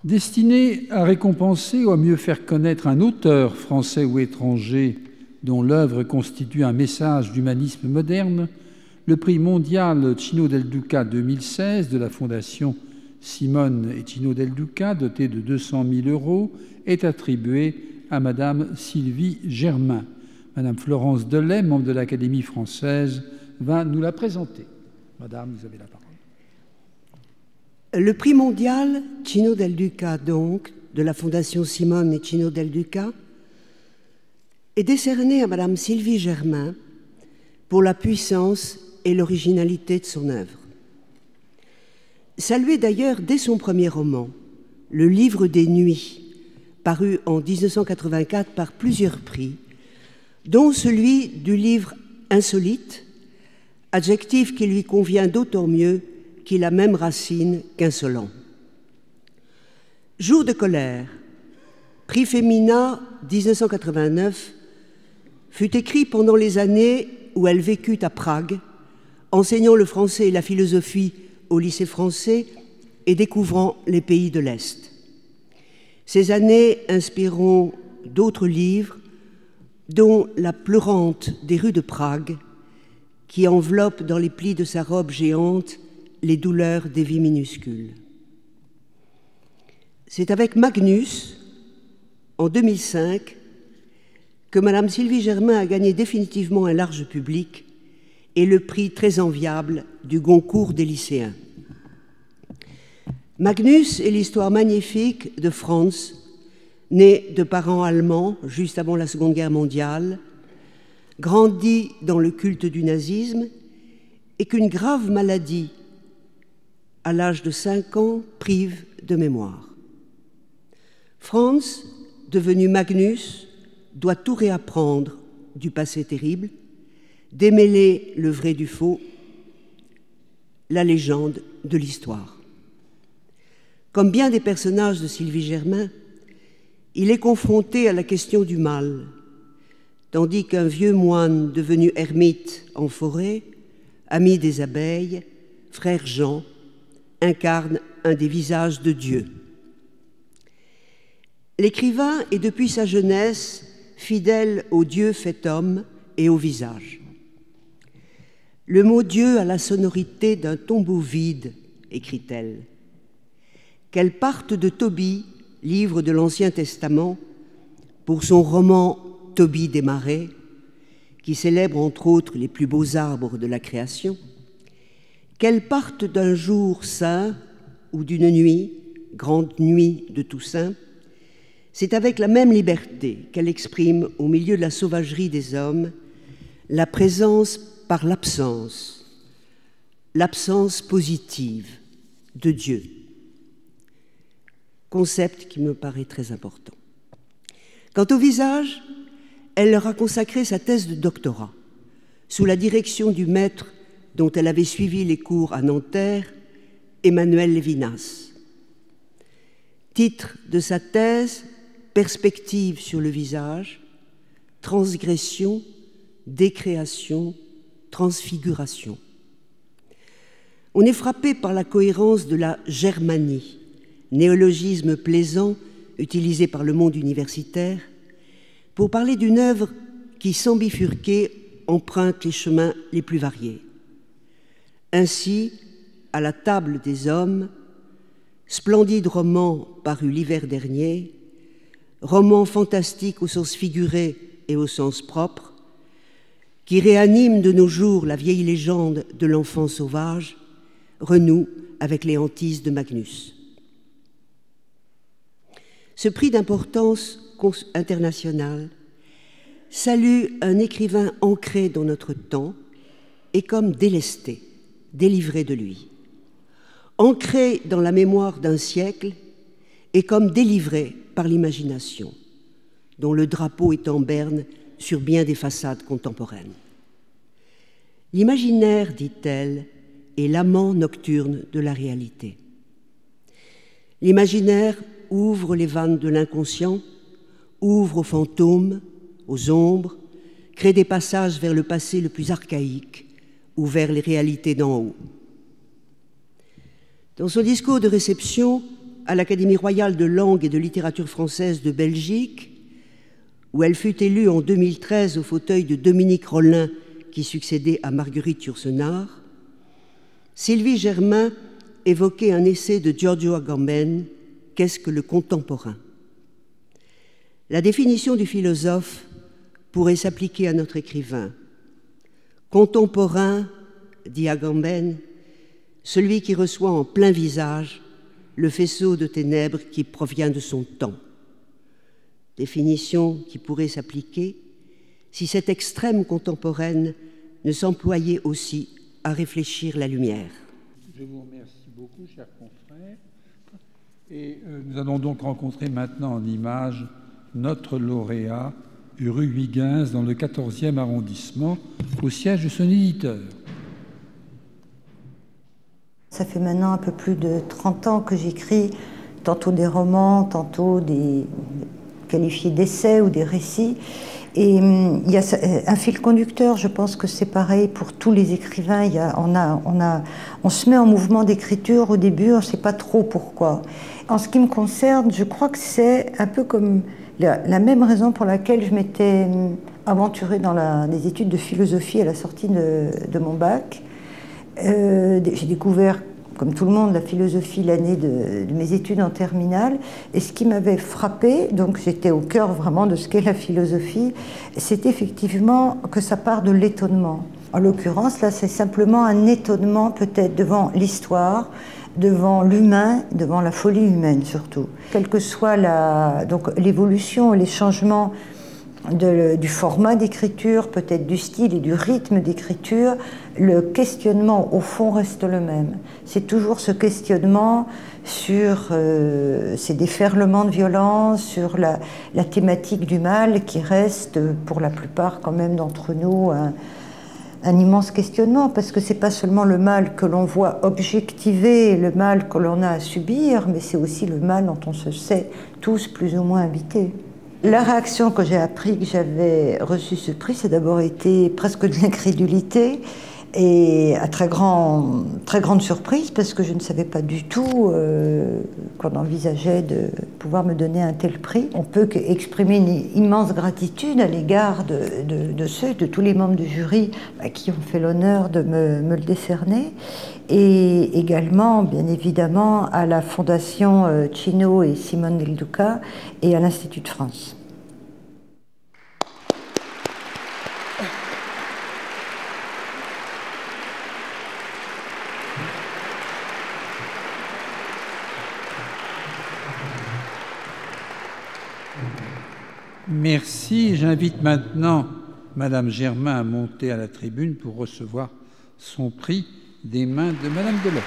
Destiné à récompenser ou à mieux faire connaître un auteur français ou étranger dont l'œuvre constitue un message d'humanisme moderne, le prix mondial Cino del Duca 2016 de la Fondation Simone et Cino del Duca, doté de 200 000 €, est attribué à Madame Sylvie Germain. Madame Florence Delay, membre de l'Académie française, va nous la présenter. Madame, vous avez la parole. Le prix mondial Cino del Duca, donc, de la Fondation Simone et Cino del Duca, est décerné à Madame Sylvie Germain pour la puissance et l'originalité de son œuvre. Salué d'ailleurs dès son premier roman, Le Livre des Nuits, paru en 1984 par plusieurs prix, dont celui du livre insolite, adjectif qui lui convient d'autant mieux qu'il a même racine qu'insolent. Jour de colère, prix Femina 1989, fut écrit pendant les années où elle vécut à Prague, enseignant le français et la philosophie au lycée français et découvrant les pays de l'Est. Ces années inspireront d'autres livres, dont La pleurante des rues de Prague, qui enveloppe dans les plis de sa robe géante les douleurs des vies minuscules. C'est avec Magnus, en 2005, que Madame Sylvie Germain a gagné définitivement un large public et le prix très enviable du Goncourt des lycéens. Magnus est l'histoire magnifique de Franz, né de parents allemands juste avant la Seconde Guerre mondiale, grandi dans le culte du nazisme et qu'une grave maladie, à l'âge de 5 ans, prive de mémoire. Franz, devenu Magnus, doit tout réapprendre du passé terrible, démêler le vrai du faux, la légende de l'histoire. Comme bien des personnages de Sylvie Germain, il est confronté à la question du mal, tandis qu'un vieux moine devenu ermite en forêt, ami des abeilles, frère Jean, incarne un des visages de Dieu. L'écrivain est depuis sa jeunesse fidèle au Dieu fait homme et au visage. Le mot Dieu a la sonorité d'un tombeau vide, écrit-elle. Qu'elle parte de Tobie, livre de l'Ancien Testament, pour son roman Tobie des marais, qui célèbre entre autres les plus beaux arbres de la création, qu'elle parte d'un jour saint ou d'une nuit, grande nuit de Toussaint, c'est avec la même liberté qu'elle exprime au milieu de la sauvagerie des hommes la présence par l'absence positive de Dieu. Concept qui me paraît très important. Quant au visage, elle leur a consacré sa thèse de doctorat, sous la direction du maître dont elle avait suivi les cours à Nanterre, Emmanuel Lévinas. Titre de sa thèse, Perspective sur le visage, transgression, décréation, transfiguration. On est frappé par la cohérence de la germanie, néologisme plaisant utilisé par le monde universitaire, pour parler d'une œuvre qui, sans bifurquer, emprunte les chemins les plus variés. Ainsi, à la table des hommes, splendide roman paru l'hiver dernier, roman fantastique au sens figuré et au sens propre, qui réanime de nos jours la vieille légende de l'enfant sauvage, renoue avec les hantises de Magnus. Ce prix d'importance internationale salue un écrivain ancré dans notre temps et comme délesté, délivré de lui, ancré dans la mémoire d'un siècle et comme délivré par l'imagination, dont le drapeau est en berne sur bien des façades contemporaines. L'imaginaire, dit-elle, est l'amant nocturne de la réalité. L'imaginaire ouvre les vannes de l'inconscient, ouvre aux fantômes, aux ombres, crée des passages vers le passé le plus archaïque ou vers les réalités d'en haut. Dans son discours de réception, à l'Académie royale de langue et de littérature française de Belgique, où elle fut élue en 2013 au fauteuil de Dominique Rollin, qui succédait à Marguerite Yourcenar, Sylvie Germain évoquait un essai de Giorgio Agamben, « Qu'est-ce que le contemporain ?» La définition du philosophe pourrait s'appliquer à notre écrivain. Contemporain, dit Agamben, celui qui reçoit en plein visage le faisceau de ténèbres qui provient de son temps. Définition qui pourrait s'appliquer si cette extrême contemporaine ne s'employait aussi à réfléchir la lumière. Je vous remercie beaucoup, chers confrères. Et nous allons donc rencontrer maintenant en images notre lauréat, rue Huygens, dans le 14e arrondissement, au siège de son éditeur. Ça fait maintenant un peu plus de 30 ans que j'écris tantôt des romans, tantôt des qualifiés d'essais ou des récits. Et il y a un fil conducteur, je pense que c'est pareil pour tous les écrivains. On se met en mouvement d'écriture au début, on ne sait pas trop pourquoi. En ce qui me concerne, je crois que c'est un peu comme la même raison pour laquelle je m'étais aventurée dans les études de philosophie à la sortie de mon bac. J'ai découvert, comme tout le monde, la philosophie l'année de mes études en terminale. Et ce qui m'avait frappé, donc j'étais au cœur vraiment de ce qu'est la philosophie, c'est effectivement que ça part de l'étonnement. En l'occurrence, là, c'est simplement un étonnement peut-être devant l'histoire, devant l'humain, devant la folie humaine surtout. Quelle que soit l'évolution et les changements du format d'écriture, peut-être du style et du rythme d'écriture, le questionnement au fond reste le même. C'est toujours ce questionnement sur ces déferlements de violence, sur la thématique du mal qui reste pour la plupart quand même d'entre nous un immense questionnement, parce que c'est pas seulement le mal que l'on voit objectiver, le mal que l'on a à subir, mais c'est aussi le mal dont on se sait tous plus ou moins habités. La réaction que j'ai appris que j'avais reçu ce prix, c'est d'abord été presque de l'incrédulité et à très grande surprise, parce que je ne savais pas du tout qu'on envisageait de pouvoir me donner un tel prix. On peut qu'exprimer une immense gratitude à l'égard de tous les membres du jury qui ont fait l'honneur de me le décerner, et également, bien évidemment, à la Fondation Cino et Simone Del Duca et à l'Institut de France. Merci. J'invite maintenant Madame Germain à monter à la tribune pour recevoir son prix des mains de Madame Delay.